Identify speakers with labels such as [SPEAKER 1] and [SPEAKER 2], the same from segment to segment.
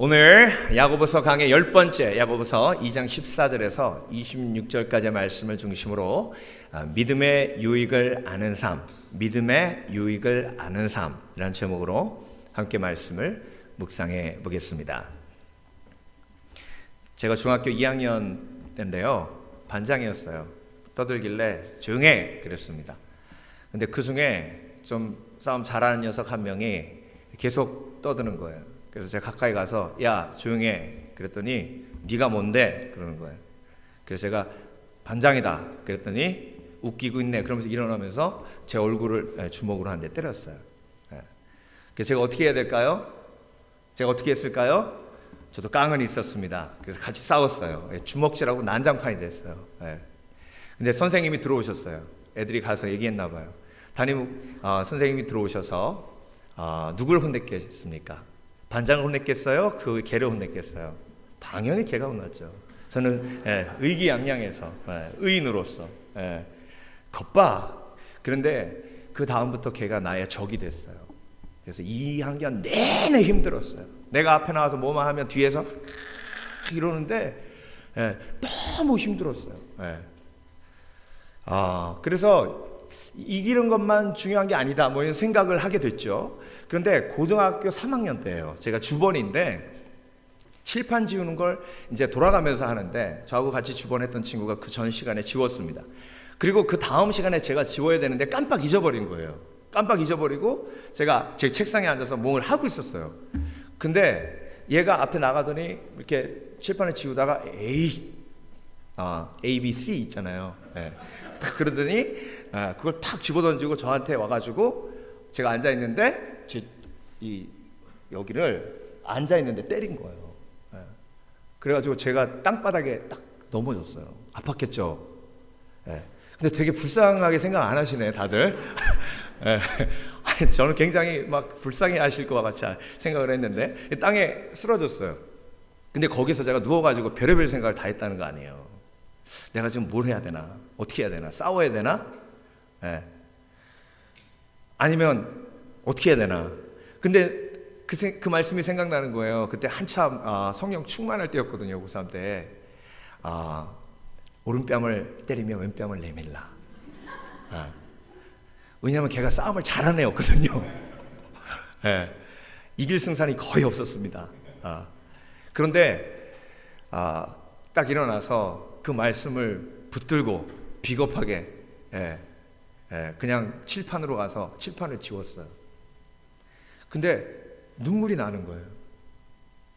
[SPEAKER 1] 오늘 야고보서 강의 10번째 야고보서 2장 14절에서 26절까지의 말씀을 중심으로 믿음의 유익을 아는 삶, 믿음의 유익을 아는 삶이라는 제목으로 함께 말씀을 묵상해 보겠습니다. 제가 중학교 2학년 때인데요, 반장이었어요. 떠들길래 조용해 그랬습니다. 근데 그 중에 좀 싸움 잘하는 녀석 한 명이 계속 떠드는 거예요. 그래서 제가 가까이 가서 야 조용해 그랬더니 네가 뭔데 그러는 거예요. 그래서 제가 반장이다 그랬더니 웃기고 있네 그러면서 일어나면서 제 얼굴을 주먹으로 한 대 때렸어요. 그래서 제가 어떻게 해야 될까요? 제가 어떻게 했을까요? 저도 깡은 있었습니다. 그래서 같이 싸웠어요. 주먹질하고 난장판이 됐어요. 근데 선생님이 들어오셨어요. 애들이 가서 얘기했나 봐요. 선생님이 들어오셔서 누굴 혼냈겠습니까? 반장을 혼냈겠어요? 그 개를 혼냈겠어요? 당연히 개가 혼났죠. 저는 의기양양해서 의인으로서 겁박. 그런데 그 다음부터 개가 나의 적이 됐어요. 그래서 2학년 내내 힘들었어요. 내가 앞에 나와서 뭐만 하면 뒤에서 이러는데 너무 힘들었어요. 그래서 이기는 것만 중요한 게 아니다 뭐 이런 생각을 하게 됐죠. 그런데 고등학교 3학년 때예요. 제가 주번인데 칠판 지우는 걸 이제 돌아가면서 하는데 저하고 같이 주번했던 친구가 그 전 시간에 지웠습니다. 그리고 그 다음 시간에 제가 지워야 되는데 깜빡 잊어버린 거예요. 깜빡 잊어버리고 제가 제 책상에 앉아서 뭘 하고 있었어요. 근데 얘가 앞에 나가더니 이렇게 칠판을 지우다가 A, B, C 있잖아요. 딱 그러더니 그걸 탁 집어던지고 저한테 와가지고 제가 앉아있는데 여기를 앉아있는데 때린 거예요. 그래가지고 제가 땅바닥에 딱 넘어졌어요. 아팠겠죠. 근데 되게 불쌍하게 생각 안 하시네 다들. 저는 굉장히 막 불쌍해 하실 것 같이 생각을 했는데 땅에 쓰러졌어요. 근데 거기서 제가 누워가지고 별의별 생각을 다 했다는 거 아니에요. 내가 지금 뭘 해야 되나? 어떻게 해야 되나? 싸워야 되나? 아니면 어떻게 해야 되나? 근데 그 말씀이 생각나는 거예요. 그때 한참 성령 충만할 때였거든요. 고3 때. 오른뺨을 때리면 왼뺨을 내밀라. 왜냐하면 걔가 싸움을 잘하는 애였거든요. 이길 승산이 거의 없었습니다. 그런데 딱 일어나서 그 말씀을 붙들고 비겁하게 그냥 칠판으로 가서 칠판을 지웠어요. 근데 눈물이 나는 거예요.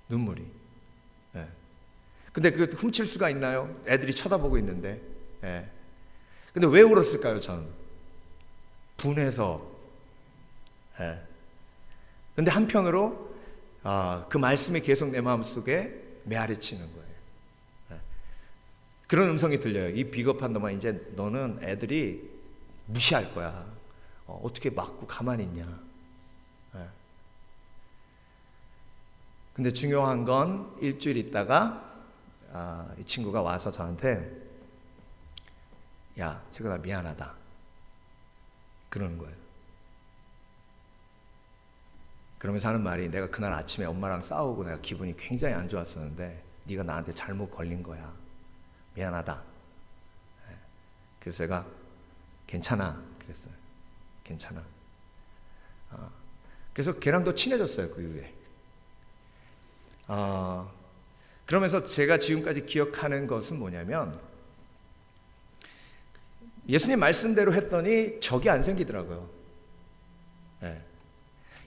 [SPEAKER 1] 눈물이. 근데 그 훔칠 수가 있나요? 애들이 쳐다보고 있는데. 근데 왜 울었을까요? 전 분해서. 근데 한편으로 그 말씀이 계속 내 마음속에 메아리치는 거예요. 그런 음성이 들려요. 이 비겁한 놈아, 이제 너는 애들이 무시할 거야. 어떻게 맞고 가만히 있냐. 근데 중요한 건 일주일 있다가 이 친구가 와서 저한테 야, 제가 미안하다 그러는 거예요. 그러면서 하는 말이 내가 그날 아침에 엄마랑 싸우고 내가 기분이 굉장히 안 좋았었는데 네가 나한테 잘못 걸린 거야. 미안하다. 그래서 제가 괜찮아 그랬어요. 괜찮아. 그래서 걔랑도 친해졌어요. 그 이후에. 그러면서 제가 지금까지 기억하는 것은 뭐냐면 예수님 말씀대로 했더니 적이 안 생기더라고요.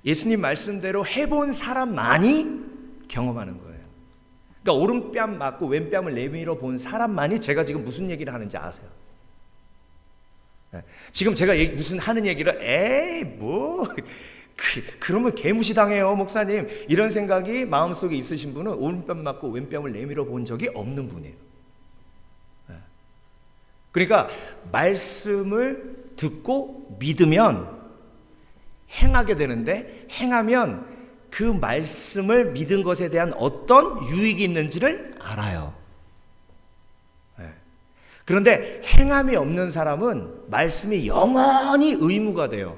[SPEAKER 1] 예수님 말씀대로 해본 사람만이 경험하는 거예요. 그러니까 오른뺨 맞고 왼뺨을 내밀어 본 사람만이 제가 지금 무슨 얘기를 하는지 아세요? 지금 제가 무슨 하는 얘기를 그러면 개무시당해요 목사님, 이런 생각이 마음속에 있으신 분은 오른뺨 맞고 왼뺨을 내밀어 본 적이 없는 분이에요. 그러니까 말씀을 듣고 믿으면 행하게 되는데, 행하면 그 말씀을 믿은 것에 대한 어떤 유익이 있는지를 알아요. 그런데 행함이 없는 사람은 말씀이 영원히 의무가 돼요.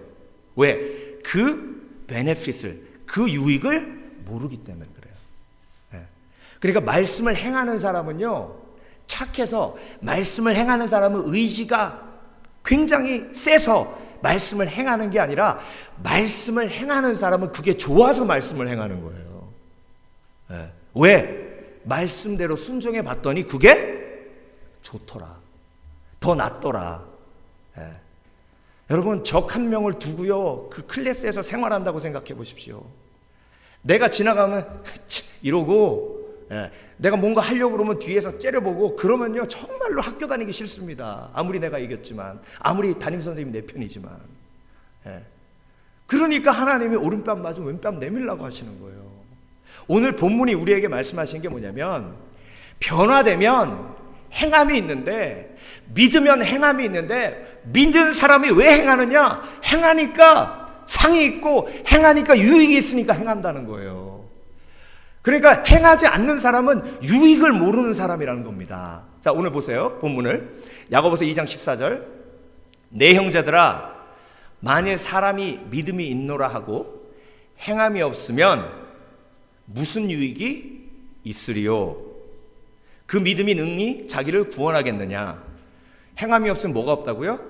[SPEAKER 1] 왜? 그 베네핏을, 그 유익을 모르기 때문에 그래요. 그러니까 말씀을 행하는 사람은요, 착해서 말씀을 행하는 사람은 의지가 굉장히 세서 말씀을 행하는 게 아니라 말씀을 행하는 사람은 그게 좋아서 말씀을 행하는 거예요. 왜? 말씀대로 순종해 봤더니 그게 좋더라. 더 낫더라. 여러분, 적 한 명을 두고요, 그 클래스에서 생활한다고 생각해 보십시오. 내가 지나가면 이러고, 내가 뭔가 하려고 그러면 뒤에서 째려보고 그러면요, 정말로 학교 다니기 싫습니다. 아무리 내가 이겼지만, 아무리 담임선생님이 내 편이지만. 그러니까 하나님이 오른뺨 맞으면 왼뺨 내밀라고 하시는 거예요. 오늘 본문이 우리에게 말씀하신 게 뭐냐면, 변화되면 행함이 있는데, 믿으면 행함이 있는데, 믿는 사람이 왜 행하느냐? 행하니까 상이 있고 행하니까 유익이 있으니까 행한다는 거예요. 그러니까 행하지 않는 사람은 유익을 모르는 사람이라는 겁니다. 자, 오늘 보세요. 본문을. 야고보서 2장 14절. 내 형제들아, 만일 사람이 믿음이 있노라 하고 행함이 없으면 무슨 유익이 있으리요? 그 믿음이 능히 자기를 구원하겠느냐? 행함이 없으면 뭐가 없다고요?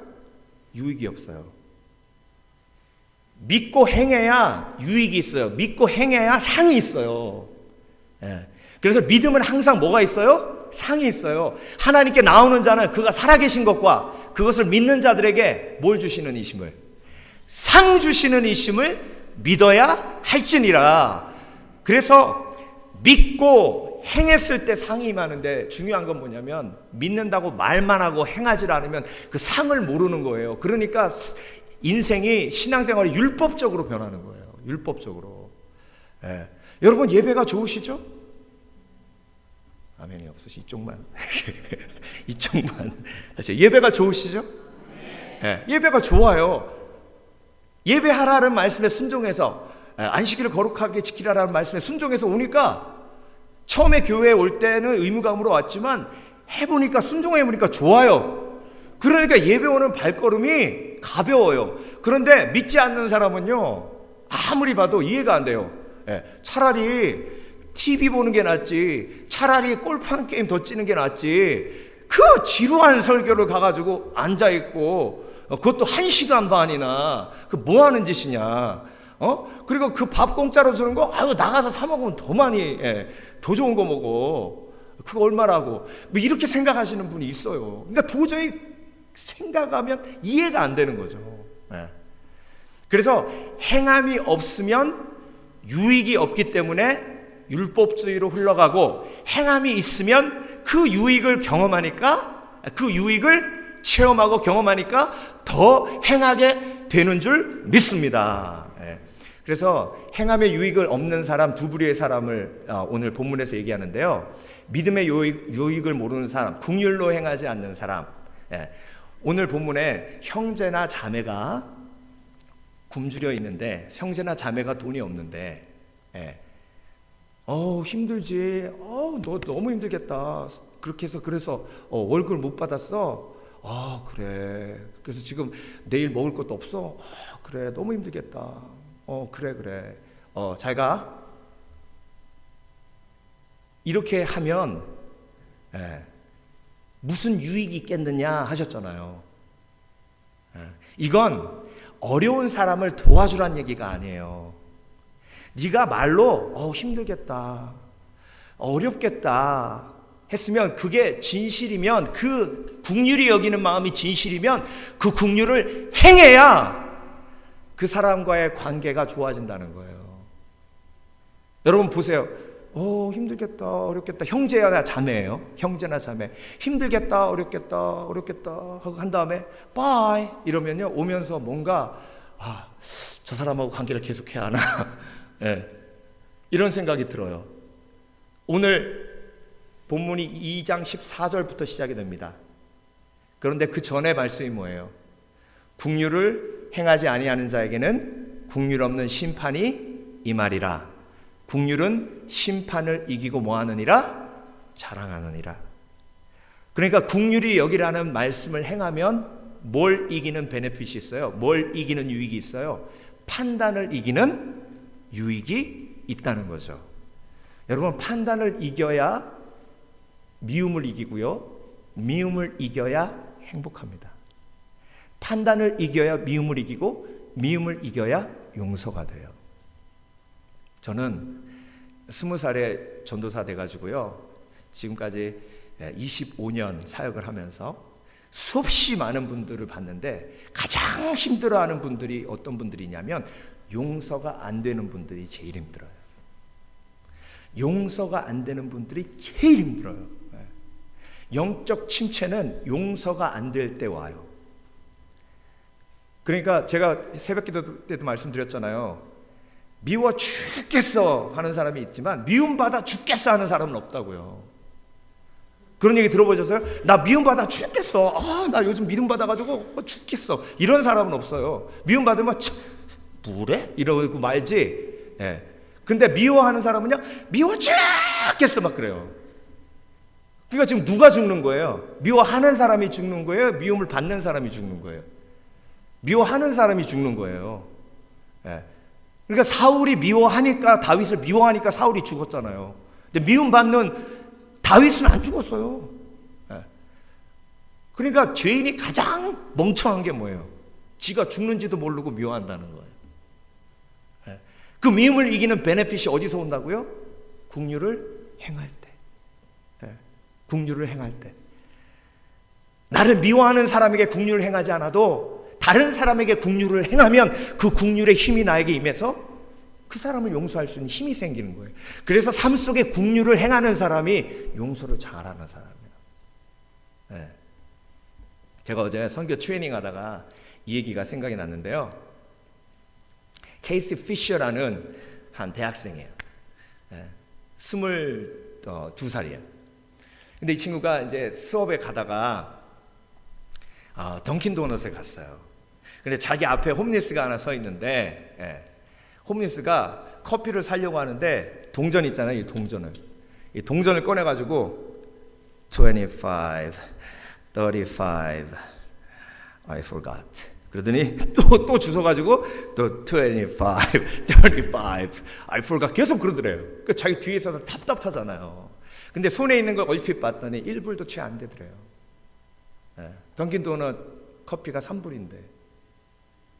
[SPEAKER 1] 유익이 없어요. 믿고 행해야 유익이 있어요. 믿고 행해야 상이 있어요. 그래서 믿음은 항상 뭐가 있어요? 상이 있어요. 하나님께 나오는 자는 그가 살아계신 것과 그것을 믿는 자들에게 뭘 주시는 이심을? 상 주시는 이심을 믿어야 할지니라. 그래서 믿고 행했을 때 상이 임하는데, 중요한 건 뭐냐면 믿는다고 말만 하고 행하지 않으면 그 상을 모르는 거예요. 그러니까 인생이, 신앙생활이 율법적으로 변하는 거예요. 율법적으로. 여러분, 예배가 좋으시죠? 아멘이 없으시. 이쪽만. 이쪽만. 예배가 좋으시죠? 예배가 좋아요. 예배하라는 말씀에 순종해서, 안식일을 거룩하게 지키라는 말씀에 순종해서 오니까, 처음에 교회에 올 때는 의무감으로 왔지만 해보니까, 순종해보니까 좋아요. 그러니까 예배 오는 발걸음이 가벼워요. 그런데 믿지 않는 사람은요, 아무리 봐도 이해가 안 돼요. 차라리 TV 보는 게 낫지, 차라리 골프 한 게임 더 치는 게 낫지, 그 지루한 설교를 가가지고 앉아있고, 그것도 1시간 반이나, 그 뭐 하는 짓이냐. 그리고 그 밥 공짜로 주는 거, 아유, 나가서 사 먹으면 더 많이, 더 좋은 거 먹어. 그거 얼마라고. 뭐 이렇게 생각하시는 분이 있어요. 그러니까 도저히 생각하면 이해가 안 되는 거죠. 그래서 행함이 없으면 유익이 없기 때문에 율법주의로 흘러가고, 행함이 있으면 그 유익을 경험하니까, 그 유익을 체험하고 경험하니까 더 행하게 되는 줄 믿습니다. 그래서 행함의 유익을 없는 사람, 두 부류의 사람을 오늘 본문에서 얘기하는데요. 믿음의 유익을 모르는 사람, 긍휼로 행하지 않는 사람. 오늘 본문에 형제나 자매가 굶주려 있는데, 형제나 자매가 돈이 없는데, 힘들지. 너 너무 힘들겠다. 그렇게 해서 그래서 월급을 못 받았어. 그래. 그래서 지금 내일 먹을 것도 없어. 그래. 너무 힘들겠다. 그래. 잘 가. 이렇게 하면 무슨 유익이 있겠느냐 하셨잖아요. 이건 어려운 사람을 도와주란 얘기가 아니에요. 네가 말로 힘들겠다, 어렵겠다 했으면, 그게 진실이면, 그 긍휼이 여기는 마음이 진실이면 그 긍휼을 행해야 그 사람과의 관계가 좋아진다는 거예요. 여러분 보세요. 힘들겠다, 어렵겠다. 형제나 자매예요. 형제나 자매. 힘들겠다, 어렵겠다 하고 한 다음에 바이 이러면요, 오면서 뭔가 저 사람하고 관계를 계속해야 하나. 이런 생각이 들어요. 오늘 본문이 2장 14절부터 시작이 됩니다. 그런데 그 전에 말씀이 뭐예요? 긍휼을 행하지 아니하는 자에게는 긍휼 없는 심판이 임하리라. 긍휼은 심판을 이기고 뭐하느니라? 자랑하느니라. 그러니까 긍휼이 여기라는 말씀을 행하면 뭘 이기는 베네핏이 있어요? 뭘 이기는 유익이 있어요? 판단을 이기는 유익이 있다는 거죠. 여러분, 판단을 이겨야 미움을 이기고요, 미움을 이겨야 행복합니다. 판단을 이겨야 미움을 이기고, 미움을 이겨야 용서가 돼요. 저는 20살에 전도사 돼가지고요, 지금까지 25년 사역을 하면서 수없이 많은 분들을 봤는데, 가장 힘들어하는 분들이 어떤 분들이냐면 용서가 안 되는 분들이 제일 힘들어요. 용서가 안 되는 분들이 제일 힘들어요. 영적 침체는 용서가 안 될 때 와요. 그러니까 제가 새벽기도 때도 말씀드렸잖아요. 미워 죽겠어 하는 사람이 있지만 미움받아 죽겠어 하는 사람은 없다고요. 그런 얘기 들어보셨어요? 나 미움받아 죽겠어. 나 요즘 미움받아가지고 죽겠어. 이런 사람은 없어요. 미움받으면 뭐래? 이러고 말지. 예. 근데 미워하는 사람은요, 미워 죽겠어 막 그래요. 그러니까 지금 누가 죽는 거예요? 미워하는 사람이 죽는 거예요? 미움을 받는 사람이 죽는 거예요? 미워하는 사람이 죽는 거예요. 예. 그러니까 사울이 미워하니까, 다윗을 미워하니까 사울이 죽었잖아요. 근데 미움받는 다윗은 안 죽었어요. 예. 그러니까 죄인이 가장 멍청한 게 뭐예요? 지가 죽는지도 모르고 미워한다는 거예요. 예. 그 미움을 이기는 베네핏이 어디서 온다고요? 긍휼을 행할 때. 예. 긍휼을 행할 때. 나를 미워하는 사람에게 긍휼을 행하지 않아도 다른 사람에게 긍휼을 행하면 그 긍휼의 힘이 나에게 임해서 그 사람을 용서할 수 있는 힘이 생기는 거예요. 그래서 삶 속에 긍휼을 행하는 사람이 용서를 잘하는 사람이에요. 네. 제가 어제 선교 트레이닝 하다가 이 얘기가 생각이 났는데요. 케이시 피셔라는 한 대학생이에요. 네. 22살이에요. 근데 이 친구가 이제 수업에 가다가 던킨 도넛에 갔어요. 근데 자기 앞에 홈리스가 하나 서 있는데, 홈리스가 커피를 사려고 하는데 동전 있잖아요, 이 동전을. 이 동전을 꺼내가지고 25, 35, I forgot. 그러더니 또 주워가지고 또 25, 35, I forgot. 계속 그러더래요. 그 자기 뒤에 있어서 답답하잖아요. 근데 손에 있는 걸 얼핏 봤더니 1불도 채 안 되더래요. 던킨 도넛 커피가 3불인데.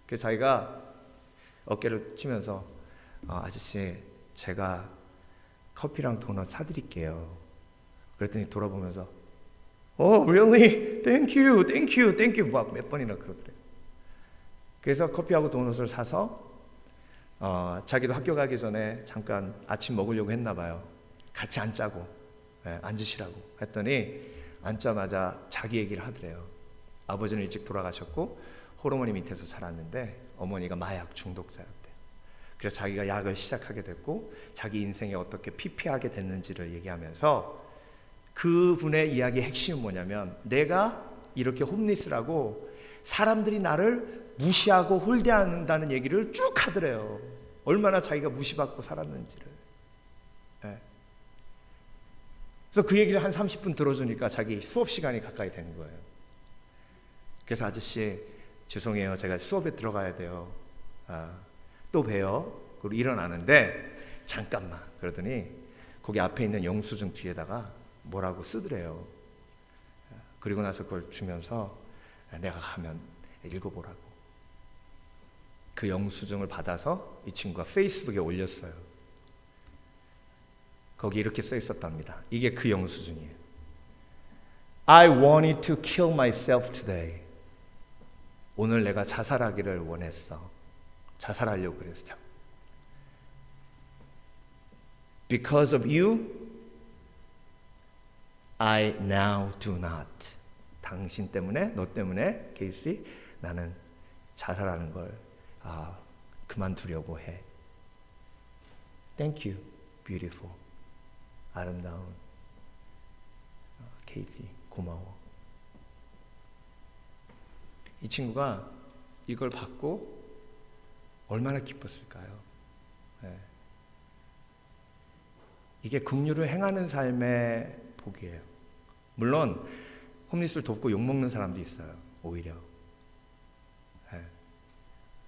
[SPEAKER 1] 그래서 자기가 어깨를 치면서 아저씨, 제가 커피랑 도넛 사드릴게요. 그랬더니 돌아보면서 really? Thank you, thank you, thank you 막 몇 번이나 그러더래요. 그래서 커피하고 도넛을 사서 자기도 학교 가기 전에 잠깐 아침 먹으려고 했나 봐요. 같이 앉자고, 앉으시라고 했더니 앉자마자 자기 얘기를 하더래요. 아버지는 일찍 돌아가셨고 호르몬이 밑에서 자랐는데 어머니가 마약 중독자였대요. 그래서 자기가 약을 시작하게 됐고 자기 인생에 어떻게 피폐하게 됐는지를 얘기하면서 그분의 이야기의 핵심은 뭐냐면, 내가 이렇게 홈리스라고 사람들이 나를 무시하고 홀대한다는 얘기를 쭉 하더래요. 얼마나 자기가 무시받고 살았는지를. 그래서 그 얘기를 한 30분 들어주니까 자기 수업 시간이 가까이 되는 거예요. 그래서 아저씨, 죄송해요, 제가 수업에 들어가야 돼요. 또 봬요. 그리고 일어나는데 잠깐만 그러더니 거기 앞에 있는 영수증 뒤에다가 뭐라고 쓰더래요. 그리고 나서 그걸 주면서 내가 가면 읽어보라고. 그 영수증을 받아서 이 친구가 페이스북에 올렸어요. 거기 이렇게 써 있었답니다. 이게 그 영수증이에요. I wanted to kill myself today. 오늘 내가 자살하기를 원했어. 자살하려고 그랬어. Because of you, I now do not. 당신 때문에, 너 때문에, 케이시, 나는 자살하는 걸 그만두려고 해. Thank you, beautiful. 아름다운 케이시, 고마워. 이 친구가 이걸 받고 얼마나 기뻤을까요? 이게 긍휼을 행하는 삶의 복이에요. 물론 홈리스를 돕고 욕먹는 사람도 있어요. 오히려.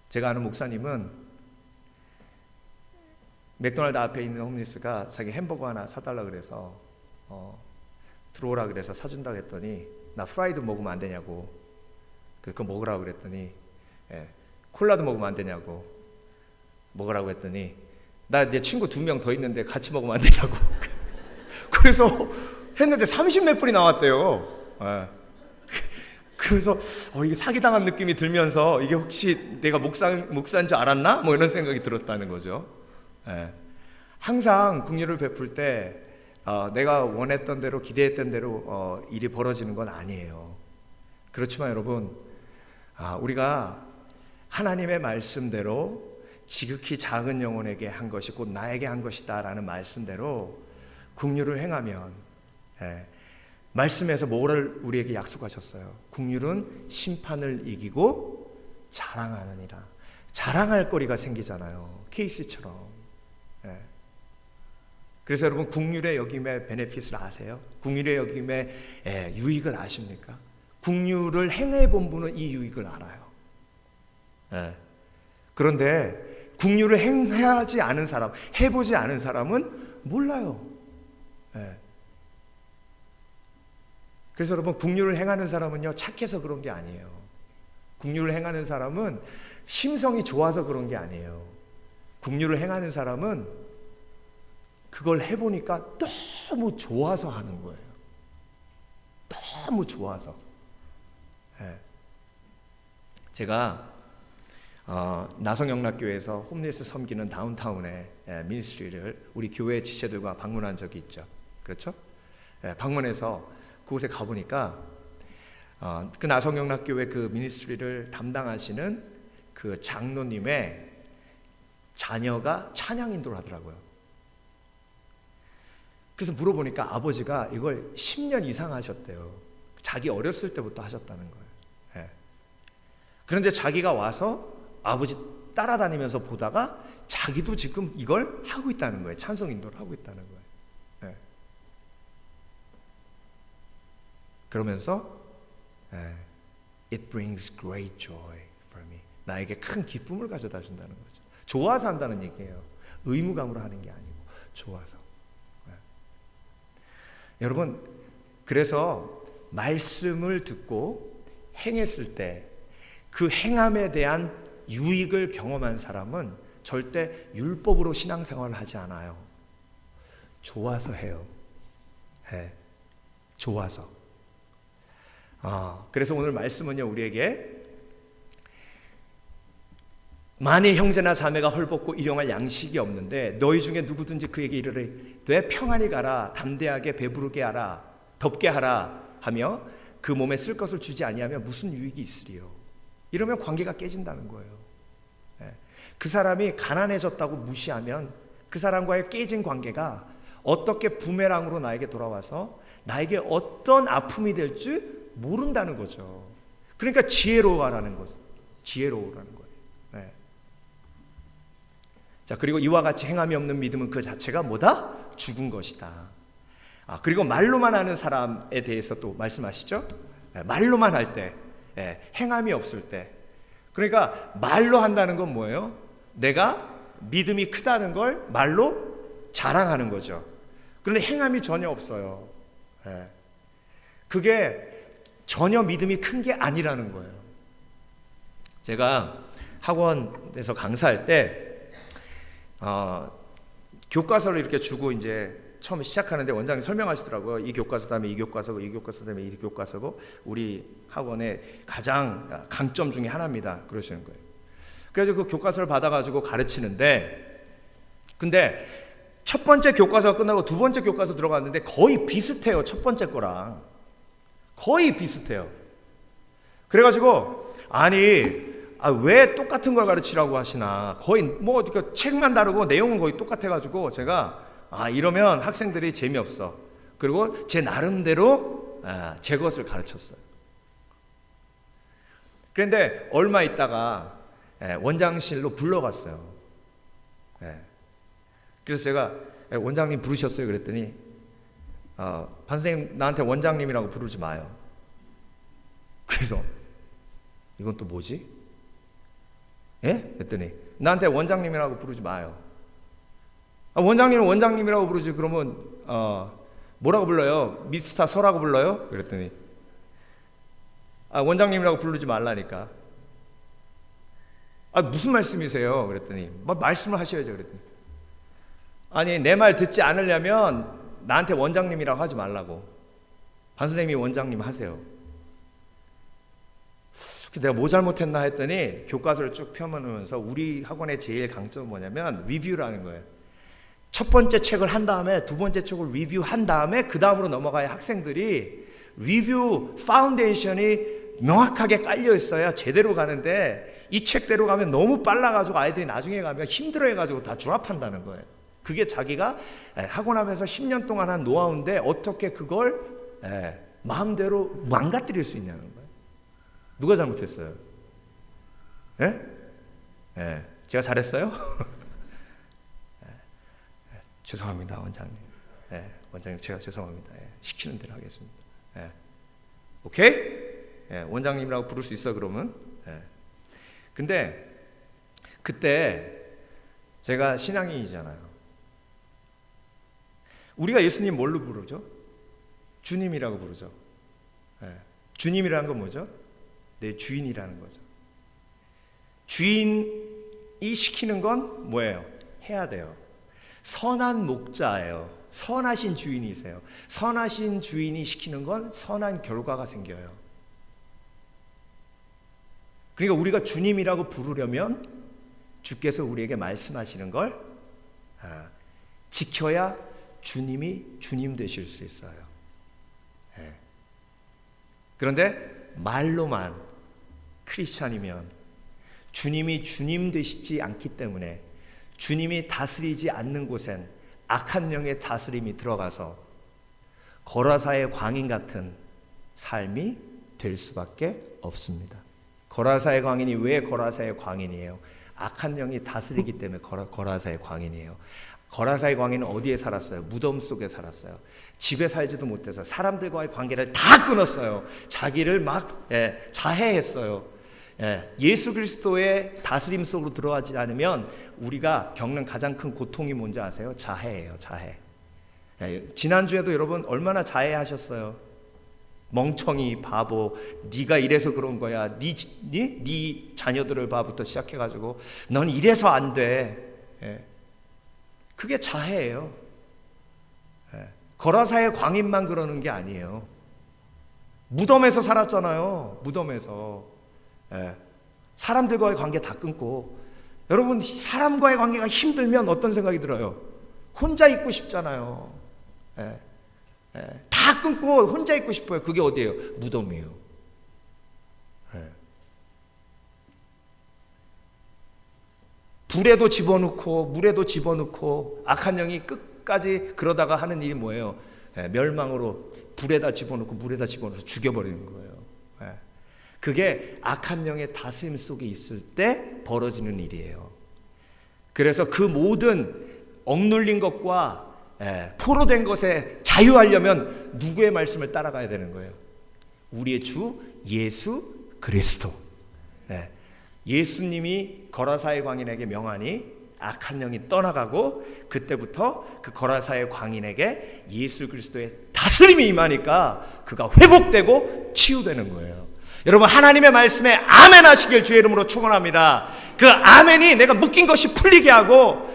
[SPEAKER 1] 제가 아는 목사님은 맥도날드 앞에 있는 홈리스가 자기 햄버거 하나 사달라 그래서 들어오라 그래서 사준다고 했더니 나 프라이드 먹으면 안 되냐고, 그거 먹으라고 그랬더니 콜라도 먹으면 안 되냐고 먹으라고 했더니 나 내 친구 2명 더 있는데 같이 먹으면 안 되냐고 그래서 했는데 30몇 불이 나왔대요. 그래서 이게 사기당한 느낌이 들면서 이게 혹시 내가 목사인 줄 알았나? 뭐 이런 생각이 들었다는 거죠. 항상 긍휼을 베풀 때 내가 원했던 대로 기대했던 대로 일이 벌어지는 건 아니에요. 그렇지만 여러분, 우리가 하나님의 말씀대로 지극히 작은 영혼에게 한 것이 곧 나에게 한 것이다 라는 말씀대로 긍휼을 행하면, 말씀에서 뭐를 우리에게 약속하셨어요? 긍휼은 심판을 이기고 자랑하느니라. 자랑할 거리가 생기잖아요, 케이스처럼. 그래서 여러분, 긍휼의 여김의 베네핏을 아세요? 긍휼의 여김의 유익을 아십니까? 긍휼을 행해 본 분은 이 유익을 알아요. 그런데 긍휼을 행하지 않은 사람, 해보지 않은 사람은 몰라요. 그래서 여러분, 긍휼을 행하는 사람은요, 착해서 그런 게 아니에요. 긍휼을 행하는 사람은 심성이 좋아서 그런 게 아니에요. 긍휼을 행하는 사람은 그걸 해보니까 너무 좋아서 하는 거예요. 너무 좋아서. 제가 나성영락교회에서 홈리스 섬기는 다운타운의 미니스트리를 우리 교회 지체들과 방문한 적이 있죠. 그렇죠? 방문해서 그곳에 가보니까 그 나성영락교회 그 미니스트리를 담당하시는 그 장로님의 자녀가 찬양 인도를 하더라고요. 그래서 물어보니까 아버지가 이걸 10년 이상 하셨대요. 자기 어렸을 때부터 하셨다는 거예요. 그런데 자기가 와서 아버지 따라다니면서 보다가 자기도 지금 이걸 하고 있다는 거예요. 찬송 인도를 하고 있다는 거예요. 그러면서 It brings great joy for me. 나에게 큰 기쁨을 가져다 준다는 거죠. 좋아서 한다는 얘기예요. 의무감으로 하는 게 아니고 좋아서. 여러분, 그래서 말씀을 듣고 행했을 때 그 행함에 대한 유익을 경험한 사람은 절대 율법으로 신앙생활을 하지 않아요. 좋아서 해요. 좋아서. 그래서 오늘 말씀은요, 우리에게 만일 형제나 자매가 헐벗고 일용할 양식이 없는데 너희 중에 누구든지 그에게 이르되 돼 평안히 가라, 담대하게 배부르게 하라, 덥게 하라 하며 그 몸에 쓸 것을 주지 아니하면 무슨 유익이 있으리요. 이러면 관계가 깨진다는 거예요. 그 사람이 가난해졌다고 무시하면 그 사람과의 깨진 관계가 어떻게 부메랑으로 나에게 돌아와서 나에게 어떤 아픔이 될지 모른다는 거죠. 그러니까 지혜로워라는 것, 지혜로우라는 거예요. 자, 그리고 이와 같이 행함이 없는 믿음은 그 자체가 뭐다? 죽은 것이다. 그리고 말로만 하는 사람에 대해서 또 말씀하시죠. 말로만 할 때, 행함이 없을 때. 그러니까 말로 한다는 건 뭐예요? 내가 믿음이 크다는 걸 말로 자랑하는 거죠. 그런데 행함이 전혀 없어요. 그게 전혀 믿음이 큰 게 아니라는 거예요. 제가 학원에서 강사할 때 교과서를 이렇게 주고 이제 처음에 시작하는데 원장님 설명하시더라고요. 이 교과서 다음에 이 교과서고 이 교과서 다음에 이 교과서고 우리 학원의 가장 강점 중에 하나입니다. 그러시는 거예요. 그래서 그 교과서를 받아가지고 가르치는데, 근데 첫 번째 교과서가 끝나고 두 번째 교과서 들어갔는데 거의 비슷해요. 첫 번째 거랑 거의 비슷해요. 그래가지고 왜 똑같은 걸 가르치라고 하시나, 거의 뭐 책만 다르고 내용은 거의 똑같아가지고 제가 이러면 학생들이 재미없어. 그리고 제 나름대로 제 것을 가르쳤어요. 그런데 얼마 있다가 원장실로 불러갔어요. 그래서 제가 원장님 부르셨어요? 그랬더니 선생님 나한테 원장님이라고 부르지 마요. 그래서 이건 또 뭐지? 그랬더니 나한테 원장님이라고 부르지 마요. 원장님은 원장님이라고 부르지. 그러면 뭐라고 불러요? 미스터 서라고 불러요? 그랬더니 원장님이라고 부르지 말라니까. 무슨 말씀이세요? 그랬더니 말씀을 하셔야죠. 그랬더니 아니 내 말 듣지 않으려면 나한테 원장님이라고 하지 말라고. 반 선생님이 원장님 하세요. 내가 뭐 잘못했나 했더니 교과서를 쭉 펴보면서 우리 학원의 제일 강점은 뭐냐면 리뷰라는 거예요. 첫 번째 책을 한 다음에 두 번째 책을 리뷰한 다음에 그 다음으로 넘어가야 학생들이 리뷰 파운데이션이 명확하게 깔려 있어야 제대로 가는데 이 책대로 가면 너무 빨라가지고 아이들이 나중에 가면 힘들어해가지고 다 졸업한다는 거예요. 그게 자기가 학원하면서 10년 동안 한 노하우인데 어떻게 그걸 마음대로 망가뜨릴 수 있냐는 거예요. 누가 잘못했어요? 제가 잘했어요? 죄송합니다, 원장님. 원장님 제가 죄송합니다. 시키는 대로 하겠습니다. 오케이? 원장님이라고 부를 수 있어 그러면. 근데 그때 제가 신앙인이잖아요. 우리가 예수님 뭘로 부르죠? 주님이라고 부르죠. 주님이라는 건 뭐죠? 내 주인이라는 거죠. 주인이 시키는 건 뭐예요? 해야 돼요. 선한 목자예요. 선하신 주인이세요. 선하신 주인이 시키는 건 선한 결과가 생겨요. 그러니까 우리가 주님이라고 부르려면 주께서 우리에게 말씀하시는 걸 지켜야 주님이 주님 되실 수 있어요. 그런데 말로만 크리스찬이면 주님이 주님 되시지 않기 때문에 주님이 다스리지 않는 곳엔 악한 영의 다스림이 들어가서 거라사의 광인 같은 삶이 될 수밖에 없습니다. 거라사의 광인이 왜 거라사의 광인이에요? 악한 영이 다스리기 때문에 거라사의 광인이에요. 거라사의 광인은 어디에 살았어요? 무덤 속에 살았어요. 집에 살지도 못해서 사람들과의 관계를 다 끊었어요. 자기를 막 자해했어요. 예수 그리스도의 다스림 속으로 들어가지 않으면 우리가 겪는 가장 큰 고통이 뭔지 아세요? 자해예요. 자해. 지난주에도 여러분 얼마나 자해하셨어요? 멍청이, 바보, 네가 이래서 그런 거야. 네 자녀들을 봐부터 시작해가지고 넌 이래서 안 돼. 그게 자해예요. 거라사의 광인만 그러는 게 아니에요. 무덤에서 살았잖아요. 무덤에서. 사람들과의 관계 다 끊고. 여러분 사람과의 관계가 힘들면 어떤 생각이 들어요? 혼자 있고 싶잖아요. 다 끊고 혼자 있고 싶어요. 그게 어디예요? 무덤이에요. 불에도 집어넣고 물에도 집어넣고 악한 영이 끝까지 그러다가 하는 일이 뭐예요? 멸망으로 불에다 집어넣고 물에다 집어넣어서 죽여버리는 거예요. 그게 악한 영의 다스림 속에 있을 때 벌어지는 일이에요. 그래서 그 모든 억눌린 것과 포로된 것에 자유하려면 누구의 말씀을 따라가야 되는 거예요? 우리의 주 예수 그리스도. 예수님이 거라사의 광인에게 명하니 악한 영이 떠나가고 그때부터 그 거라사의 광인에게 예수 그리스도의 다스림이 임하니까 그가 회복되고 치유되는 거예요. 여러분 하나님의 말씀에 아멘 하시길 주의 이름으로 축원합니다. 그 아멘이 내가 묶인 것이 풀리게 하고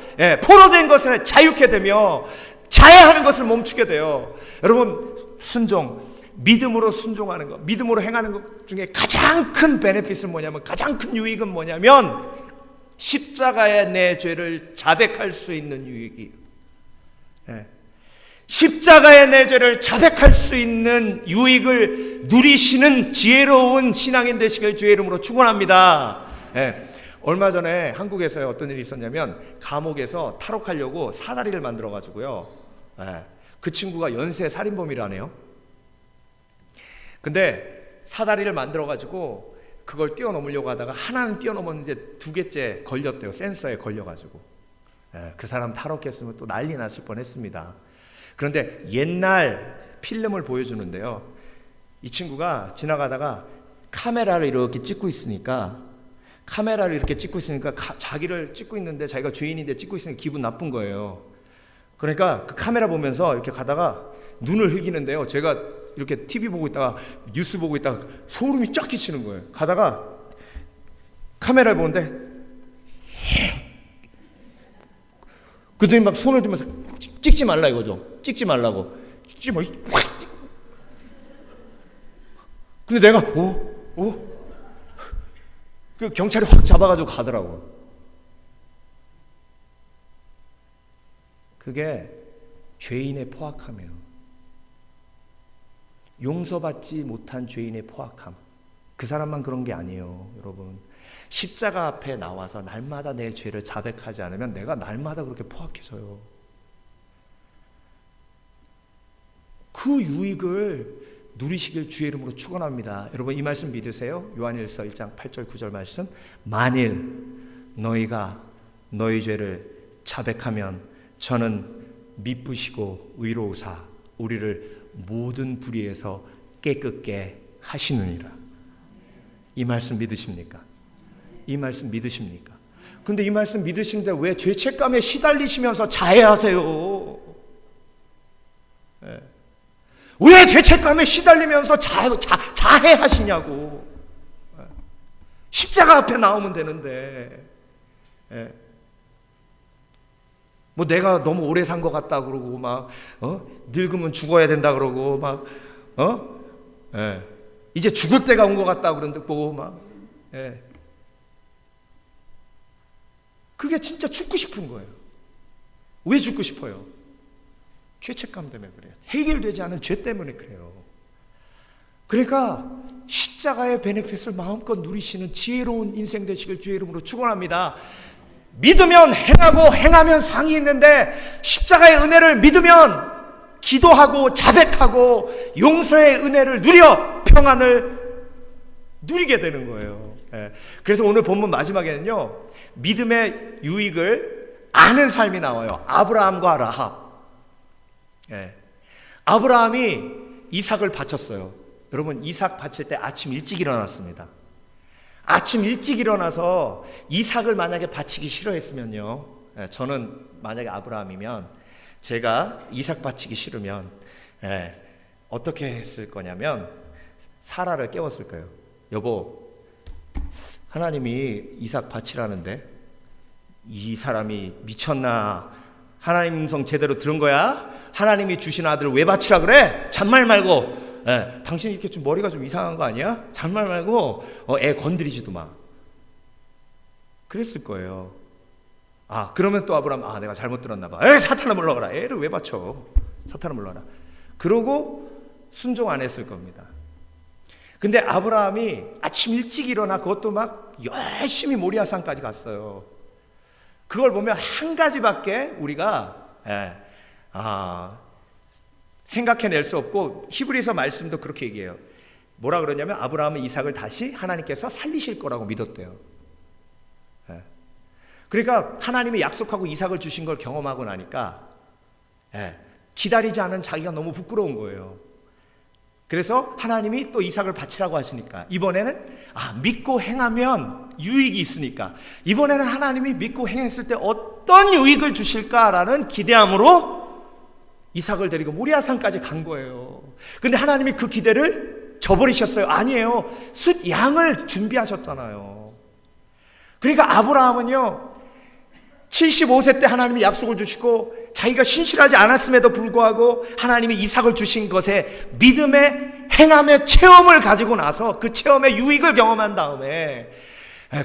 [SPEAKER 1] 포로된 것을 자유케 되며 자해하는 것을 멈추게 돼요. 여러분 순종, 믿음으로 순종하는 것, 믿음으로 행하는 것 중에 가장 큰 베네핏은 뭐냐면, 가장 큰 유익은 뭐냐면 십자가에 내 죄를 자백할 수 있는 유익이에요. 십자가에 내 죄를 자백할 수 있는 유익을 누리시는 지혜로운 신앙인 되시길 주의 이름으로 축원합니다. 얼마 전에 한국에서 어떤 일이 있었냐면 감옥에서 탈옥하려고 사다리를 만들어 가지고요. 그 친구가 연쇄 살인범이라네요. 근데 사다리를 만들어 가지고 그걸 뛰어넘으려고 하다가 하나는 뛰어넘었는데 두 개째 걸렸대요. 센서에 걸려 가지고. 그 사람 탈옥했으면 또 난리 났을 뻔했습니다. 그런데 옛날 필름을 보여주는데요. 이 친구가 지나가다가 카메라를 이렇게 찍고 있으니까 자기를 찍고 있는데 자기가 죄인인데 찍고 있으니까 기분 나쁜 거예요. 그러니까 그 카메라 보면서 이렇게 가다가 눈을 흘기는데요. 제가 이렇게 TV 보고 있다가 뉴스 보고 있다가 소름이 쫙 끼치는 거예요. 가다가 카메라를 보는데 그들이 막 손을 들면서 찍지 말라 이거죠. 찍지 말라고. 찍지 마. 근데 내가 그 경찰이 확 잡아가지고 가더라고. 그게 죄인의 포악함이에요. 용서받지 못한 죄인의 포악함. 그 사람만 그런 게 아니에요, 여러분. 십자가 앞에 나와서 날마다 내 죄를 자백하지 않으면 내가 날마다 그렇게 포악해져요. 그 유익을 누리시길 주의 이름으로 축원합니다. 여러분 이 말씀 믿으세요? 요한일서 1장 8절 9절 말씀. 만일 너희가 너희 죄를 자백하면 저는 미쁘시고 의로우사 우리를 모든 불의에서 깨끗게 하시느니라. 이 말씀 믿으십니까? 이 말씀 믿으십니까? 근데 이 말씀 믿으시는데 왜 죄책감에 시달리시면서 자해하세요? 네. 왜 죄책감에 시달리면서 자해하시냐고. 네. 십자가 앞에 나오면 되는데. 네. 뭐 내가 너무 오래 산 것 같다 그러고 막 늙으면 죽어야 된다 그러고 막 이제 죽을 때가 온 것 같다 그런다고 막 그게 진짜 죽고 싶은 거예요. 왜 죽고 싶어요? 죄책감 때문에 그래요. 해결되지 않은 죄 때문에 그래요. 그러니까 십자가의 베네핏을 마음껏 누리시는 지혜로운 인생 되시길 주의 이름으로 축원합니다. 믿으면 행하고 행하면 상이 있는데 십자가의 은혜를 믿으면 기도하고 자백하고 용서의 은혜를 누려 평안을 누리게 되는 거예요. 그래서 오늘 본문 마지막에는요, 믿음의 유익을 아는 삶이 나와요. 아브라함과 라합. 아브라함이 이삭을 바쳤어요. 여러분 이삭 바칠 때 아침 일찍 일어났습니다. 아침 일찍 일어나서 이삭을 만약에 바치기 싫어했으면요, 저는 만약에 아브라함이면 제가 이삭 바치기 싫으면 어떻게 했을 거냐면 사라를 깨웠을 거예요. 여보, 하나님이 이삭 바치라는데 이 사람이 미쳤나? 하나님 음성 제대로 들은 거야? 하나님이 주신 아들을 왜 바치라 그래? 잔말 말고. 당신 이렇게 좀 머리가 좀 이상한 거 아니야? 잔말 말고 애 건드리지도 마. 그랬을 거예요. 그러면 또 아브라함 내가 잘못 들었나 봐. 사탄아 물러가라. 애를 왜 바쳐? 사탄아 물러가라. 그러고 순종 안 했을 겁니다. 근데 아브라함이 아침 일찍 일어나 그것도 막 열심히 모리아산까지 갔어요. 그걸 보면 한 가지밖에 우리가 생각해낼 수 없고, 히브리서 말씀도 그렇게 얘기해요. 뭐라 그러냐면 아브라함은 이삭을 다시 하나님께서 살리실 거라고 믿었대요. 그러니까 하나님이 약속하고 이삭을 주신 걸 경험하고 나니까 기다리지 않은 자기가 너무 부끄러운 거예요. 그래서 하나님이 또 이삭을 바치라고 하시니까 이번에는 믿고 행하면 유익이 있으니까 이번에는 하나님이 믿고 행했을 때 어떤 유익을 주실까라는 기대함으로 이삭을 데리고 모리아산까지 간 거예요. 근데 하나님이 그 기대를 저버리셨어요? 아니에요. 숫 양을 준비하셨잖아요. 그러니까 아브라함은요, 75세 때 하나님이 약속을 주시고 자기가 신실하지 않았음에도 불구하고 하나님이 이삭을 주신 것에 믿음의 행함의 체험을 가지고 나서 그 체험의 유익을 경험한 다음에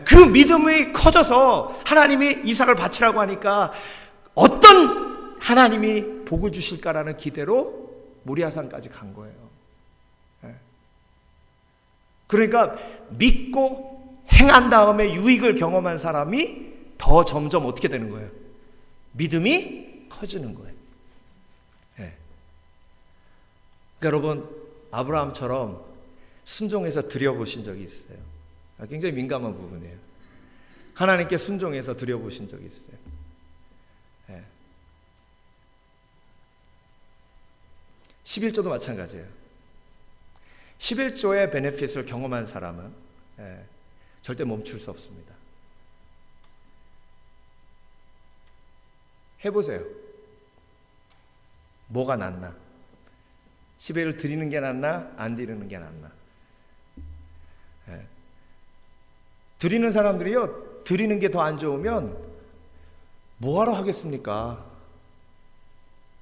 [SPEAKER 1] 그 믿음이 커져서 하나님이 이삭을 바치라고 하니까 어떤 하나님이 복을 주실까라는 기대로 모리아산까지 간 거예요. 그러니까 믿고 행한 다음에 유익을 경험한 사람이 더 점점 어떻게 되는 거예요? 믿음이 커지는 거예요. 그러니까 여러분, 아브라함처럼 순종해서 드려보신 적이 있어요? 굉장히 민감한 부분이에요. 하나님께 순종해서 드려보신 적이 있어요? 11조도 마찬가지예요. 11조의 베네핏을 경험한 사람은 절대 멈출 수 없습니다. 해보세요. 뭐가 낫나? 10회를 드리는 게 낫나? 안 드리는 게 낫나? 예. 드리는 사람들이요, 드리는 게 더 안 좋으면 뭐하러 하겠습니까?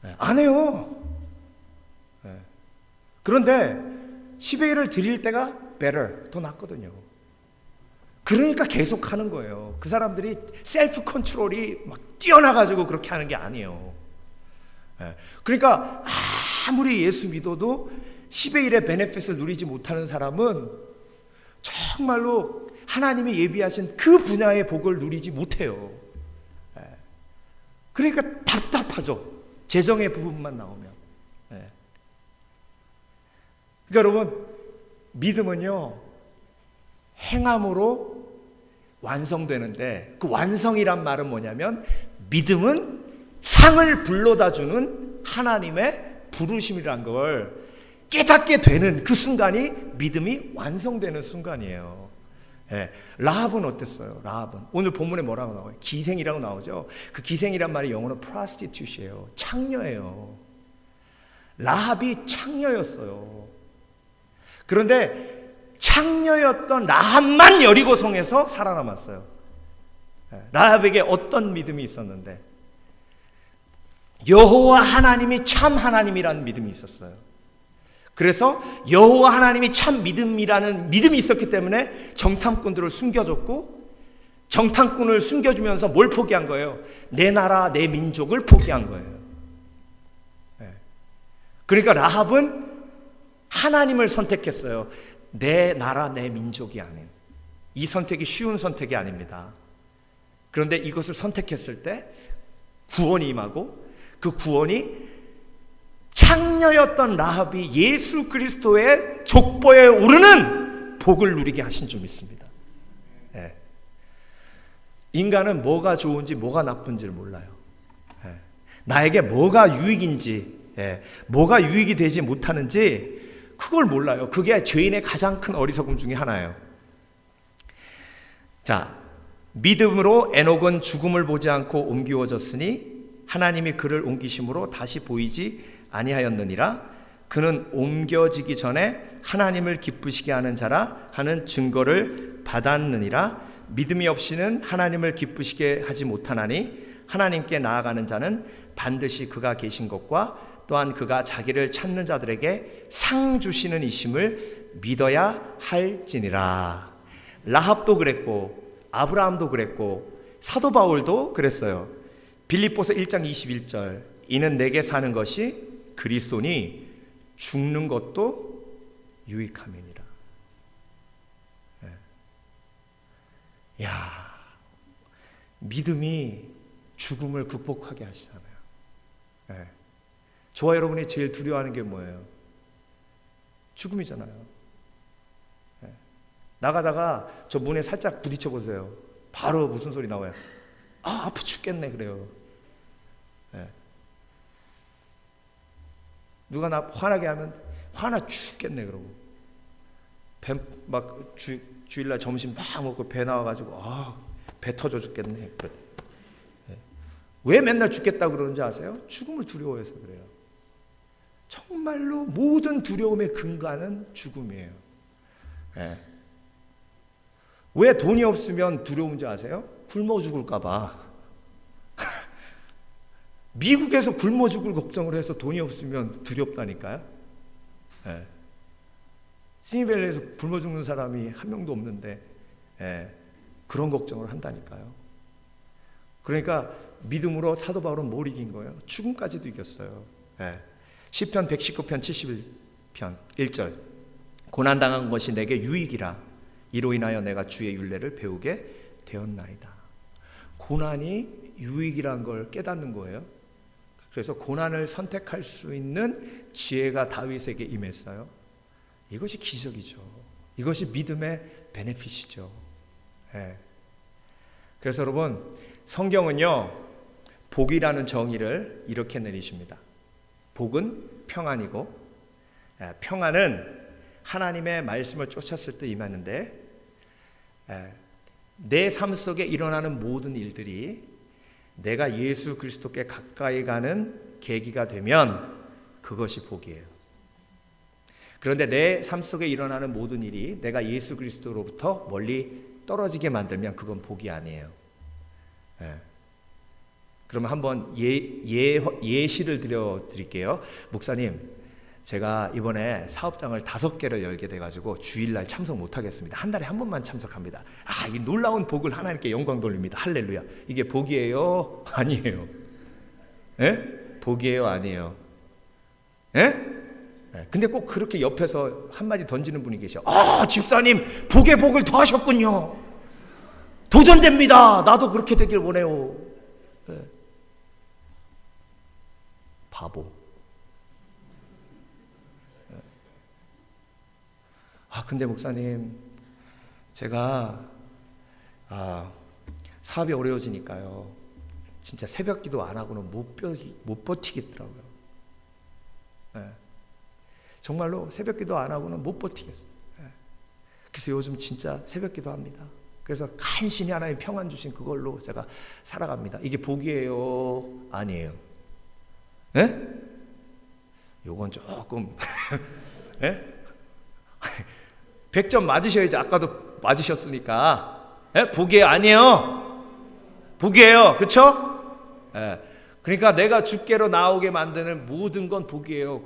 [SPEAKER 1] 예. 안 해요. 예. 그런데 10회를 드릴 때가 better, 더 낫거든요. 그러니까 계속 하는 거예요. 그 사람들이 셀프 컨트롤이 막 뛰어나가지고 그렇게 하는 게 아니에요. 그러니까 아무리 예수 믿어도 10의 1의 베네핏을 누리지 못하는 사람은 정말로 하나님이 예비하신 그 분야의 복을 누리지 못해요. 그러니까 답답하죠. 재정의 부분만 나오면. 그러니까 여러분, 믿음은요, 행함으로 완성되는데, 그 완성이란 말은 뭐냐면 믿음은 상을 불러다 주는 하나님의 부르심이란 걸 깨닫게 되는 그 순간이 믿음이 완성되는 순간이에요. 라합은 어땠어요? 라합은 오늘 본문에 뭐라고 나와요? 기생이라고 나오죠. 그 기생이란 말이 영어로 prostitute이에요. 창녀예요. 라합이 창녀였어요. 그런데 창녀였던 라합만 여리고성에서 살아남았어요. 라합에게 어떤 믿음이 있었는데, 여호와 하나님이 참 하나님이라는 믿음이 있었어요. 그래서 여호와 하나님이 참 믿음이라는 믿음이 있었기 때문에 정탐꾼들을 숨겨줬고, 정탐꾼을 숨겨주면서 뭘 포기한 거예요? 내 나라, 내 민족을 포기한 거예요. 그러니까 라합은 하나님을 선택했어요. 내 나라, 내 민족이 아닌. 이 선택이 쉬운 선택이 아닙니다. 그런데 이것을 선택했을 때 구원이 임하고, 그 구원이 창녀였던 라합이 예수 그리스도의 족보에 오르는 복을 누리게 하신 줄 믿습니다. 인간은 뭐가 좋은지 뭐가 나쁜지를 몰라요. 나에게 뭐가 유익인지, 뭐가 유익이 되지 못하는지 그걸 몰라요. 그게 죄인의 가장 큰 어리석음 중에 하나예요. 자, 믿음으로 에녹은 죽음을 보지 않고 옮기워졌으니 하나님이 그를 옮기심으로 다시 보이지 아니하였느니라. 그는 옮겨지기 전에 하나님을 기쁘시게 하는 자라 하는 증거를 받았느니라. 믿음이 없이는 하나님을 기쁘시게 하지 못하나니 하나님께 나아가는 자는 반드시 그가 계신 것과 또한 그가 자기를 찾는 자들에게 상 주시는 이심을 믿어야 할지니라. 라합도 그랬고 아브라함도 그랬고 사도 바울도 그랬어요. 빌립보서 1장 21절, 이는 내게 사는 것이 그리스도니 죽는 것도 유익함이니라. 야, 믿음이 죽음을 극복하게 하시잖아요. 저와 여러분이 제일 두려워하는 게 뭐예요? 죽음이잖아요. 나가다가 저 문에 살짝 부딪혀 보세요. 바로 무슨 소리 나와요? 아, 아파 죽겠네 그래요. 누가 나 화나게 하면 화나 죽겠네 그러고, 막 주일날 점심 막 먹고 배 나와가지고 배 터져 죽겠네. 왜 맨날 죽겠다 그러는지 아세요? 죽음을 두려워해서 그래요. 정말로 모든 두려움의 근간은 죽음이에요. 왜 돈이 없으면 두려운지 아세요? 굶어 죽을까봐. 미국에서 굶어 죽을 걱정을 해서 돈이 없으면 두렵다니까요. 시니밸리에서 굶어 죽는 사람이 한 명도 없는데 그런 걱정을 한다니까요. 그러니까 믿음으로 사도 바울은 뭘 이긴 거예요? 죽음까지도 이겼어요. 시편 119편 71편 1절, 고난당한 것이 내게 유익이라 이로 인하여 내가 주의 율례를 배우게 되었나이다. 고난이 유익이란 걸 깨닫는 거예요. 그래서 고난을 선택할 수 있는 지혜가 다윗에게 임했어요. 이것이 기적이죠. 이것이 믿음의 베네핏이죠. 그래서 여러분, 성경은요, 복이라는 정의를 이렇게 내리십니다. 복은 평안이고, 평안은 하나님의 말씀을 쫓았을 때 임하는데, 내 삶 속에 일어나는 모든 일들이 내가 예수 그리스도께 가까이 가는 계기가 되면 그것이 복이에요. 그런데 내 삶 속에 일어나는 모든 일이 내가 예수 그리스도로부터 멀리 떨어지게 만들면 그건 복이 아니에요. 예. 그러면 한번 예시를 드릴게요. 목사님, 제가 이번에 사업장을 5개를 열게 돼가지고 주일날 참석 못하겠습니다. 한 달에 한 번만 참석합니다. 이 놀라운 복을 하나님께 영광 돌립니다. 할렐루야. 이게 복이에요? 아니에요? 예? 복이에요? 아니에요? 예? 근데 꼭 그렇게 옆에서 한마디 던지는 분이 계셔. 집사님, 복의 복을 더하셨군요. 도전됩니다. 나도 그렇게 되길 원해요. 예. 바보. 근데 목사님, 제가 사업이 어려워지니까요, 진짜 새벽 기도 안 하고는 못 버티겠더라고요. 네. 정말로 새벽 기도 안 하고는 못 버티겠어요. 네. 그래서 요즘 진짜 새벽 기도 합니다. 그래서 간신히 하나님 평안 주신 그걸로 제가 살아갑니다. 이게 복이에요? 아니에요? 네? 요건 조금 네? 100점 맞으셔야지. 아까도 맞으셨으니까. 예? 복이에요? 아니에요? 복이에요. 그쵸? 예. 그러니까 내가 주께로 나오게 만드는 모든 건 복이에요.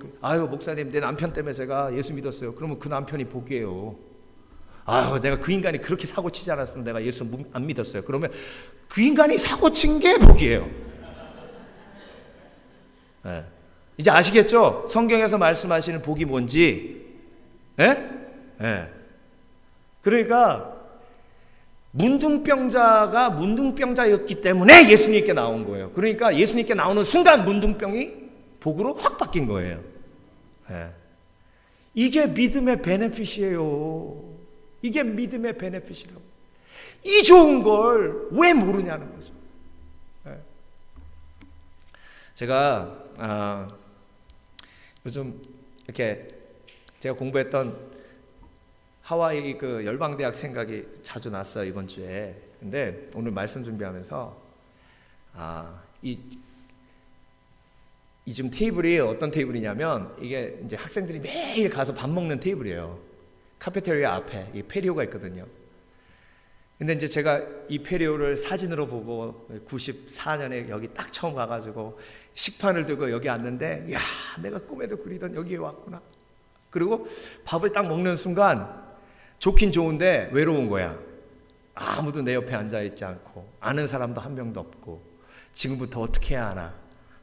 [SPEAKER 1] 목사님, 내 남편 때문에 제가 예수 믿었어요. 그러면 그 남편이 복이에요. 내가 그 인간이 그렇게 사고 치지 않았으면 내가 예수 안 믿었어요. 그러면 그 인간이 사고 친 게 복이에요. 예. 이제 아시겠죠? 성경에서 말씀하시는 복이 뭔지. 예? 예. 그러니까 문둥병자가 문둥병자였기 때문에 예수님께 나온 거예요. 그러니까 예수님께 나오는 순간 문둥병이 복으로 확 바뀐 거예요. 예. 이게 믿음의 베네핏이에요. 이게 믿음의 베네핏이라고. 이 좋은 걸 왜 모르냐는 거죠. 예. 제가 요즘 이렇게 제가 공부했던 하와이 그 열방대학 생각이 자주 났어요, 이번 주에. 근데 오늘 말씀 준비하면서 이 지금 테이블이 어떤 테이블이냐면, 이게 이제 학생들이 매일 가서 밥 먹는 테이블이에요. 카페테리아 앞에 이 페리오가 있거든요. 근데 이제 제가 이 페리오를 사진으로 보고 94년에 여기 딱 처음 가가지고 식판을 들고 여기 왔는데, 야, 내가 꿈에도 그리던 여기에 왔구나. 그리고 밥을 딱 먹는 순간 좋긴 좋은데 외로운 거야. 아무도 내 옆에 앉아있지 않고 아는 사람도 한 명도 없고 지금부터 어떻게 해야 하나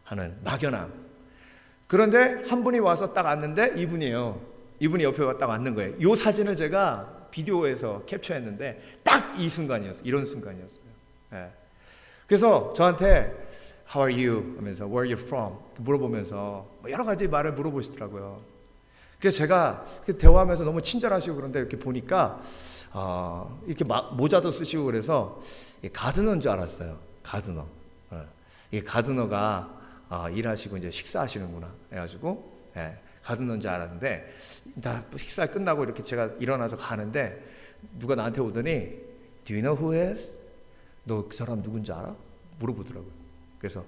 [SPEAKER 1] 하는 막연함. 그런데 한 분이 와서 딱 앉는데 이분이에요. 이분이 옆에 딱 앉는 거예요. 이 사진을 제가 비디오에서 캡처했는데 딱 이 순간이었어요. 이런 순간이었어요. 예. 그래서 저한테 How are you? 하면서 Where are you from? 물어보면서 여러 가지 말을 물어보시더라고요. 그래서 제가 대화하면서 너무 친절하시고 그런데 이렇게 보니까 이렇게 모자도 쓰시고 그래서 가드너인 줄 알았어요. 가드너. 이 가드너가 일하시고 이제 식사하시는구나 해가지고 가드너인 줄 알았는데, 다 식사 끝나고 이렇게 제가 일어나서 가는데 누가 나한테 오더니 Do you know who is? 너 그 사람 누군지 알아? 물어보더라고요. 그래서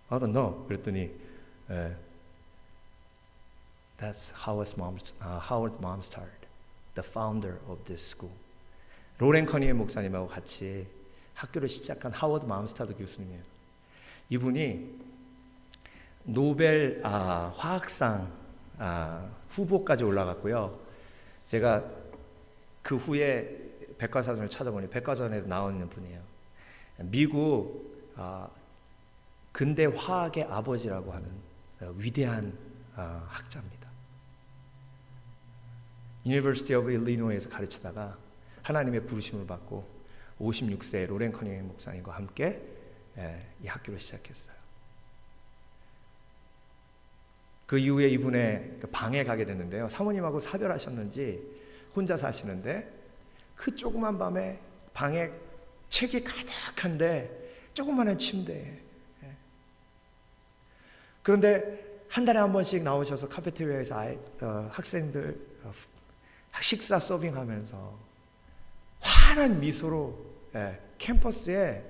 [SPEAKER 1] I don't know. 그랬더니 That's Howard Momstard, the founder of this school. 로렌 커니의 목사님하고 같이 학교를 시작한 하워드 맘스타드 교수님이에요. 이분이 노벨 화학상 후보까지 올라갔고요. 제가 그 후에 백과사전을 찾아보니 백과전에도 나오는 분이에요. 미국 근대 화학의 아버지라고 하는 위대한 학자입니다. University of Illinois에서 가르치다가 하나님의 부르심을 받고 56세 로렌 커닝 목사님과 함께 이 학교를 시작했어요. 그 이후에 이분의 방에 가게 됐는데요. 사모님하고 사별하셨는지 혼자 사시는데 그 조그만 방에 책이 가득한데 조그마한 침대에. 그런데 한 달에 한 번씩 나오셔서 카페테리아에서 학생들 식사 서빙하면서 환한 미소로 캠퍼스에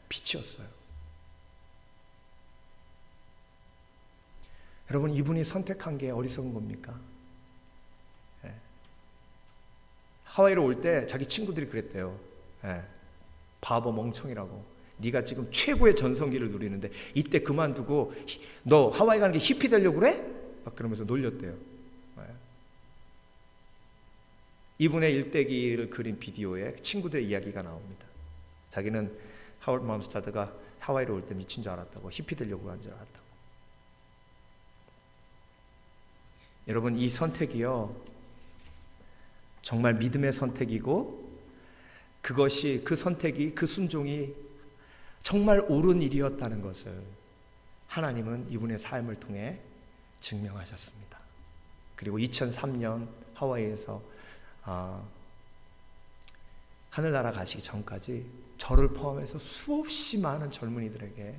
[SPEAKER 1] 비치었어요. 여러분, 이분이 선택한 게 어리석은 겁니까? 예. 하와이로 올 때 자기 친구들이 그랬대요. 예. 바보 멍청이라고. 네가 지금 최고의 전성기를 누리는데 이때 그만두고 너 하와이 가는 게 히피 되려고 그래? 막 그러면서 놀렸대요. 예. 이분의 일대기를 그린 비디오에 친구들의 이야기가 나옵니다. 자기는 하워드 맘스타드가 하와이로 올 때 미친 줄 알았다고, 히피 되려고 한 줄 알았다고. 여러분, 이 선택이요, 정말 믿음의 선택이고, 그것이, 그 선택이, 그 순종이 정말 옳은 일이었다는 것을 하나님은 이분의 삶을 통해 증명하셨습니다. 그리고 2003년 하와이에서 하늘나라 가시기 전까지 저를 포함해서 수없이 많은 젊은이들에게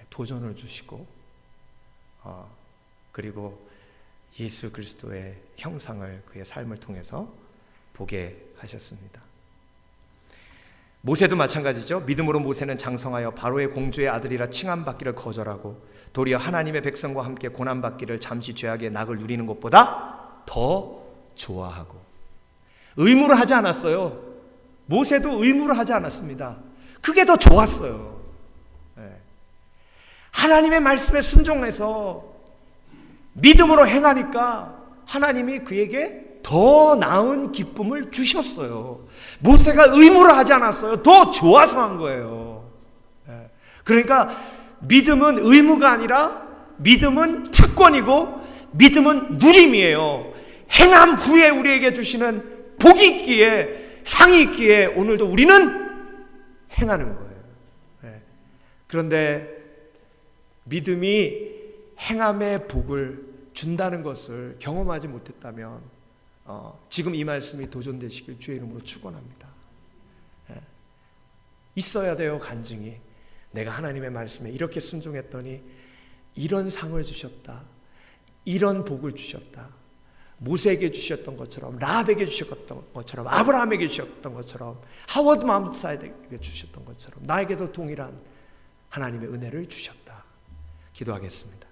[SPEAKER 1] 도전을 주시고, 그리고 예수 그리스도의 형상을 그의 삶을 통해서 보게 하셨습니다. 모세도 마찬가지죠. 믿음으로 모세는 장성하여 바로의 공주의 아들이라 칭함받기를 거절하고 도리어 하나님의 백성과 함께 고난받기를 잠시 죄악의 낙을 누리는 것보다 더 좋아하고. 의무를 하지 않았어요. 모세도 의무를 하지 않았습니다. 그게 더 좋았어요. 하나님의 말씀에 순종해서 믿음으로 행하니까 하나님이 그에게 더 나은 기쁨을 주셨어요. 모세가 의무를 하지 않았어요. 더 좋아서 한 거예요. 그러니까 믿음은 의무가 아니라 믿음은 특권이고 믿음은 누림이에요. 행함 후에 우리에게 주시는 복이 있기에, 상이 있기에 오늘도 우리는 행하는 거예요. 그런데 믿음이 행함의 복을 준다는 것을 경험하지 못했다면 지금 이 말씀이 도전되시길 주의 이름으로 축원합니다. 있어야 돼요. 간증이. 내가 하나님의 말씀에 이렇게 순종했더니 이런 상을 주셨다, 이런 복을 주셨다. 모세에게 주셨던 것처럼, 라합에게 주셨던 것처럼, 아브라함에게 주셨던 것처럼, 하워드 맘스타드에게 주셨던 것처럼 나에게도 동일한 하나님의 은혜를 주셨다. 기도하겠습니다.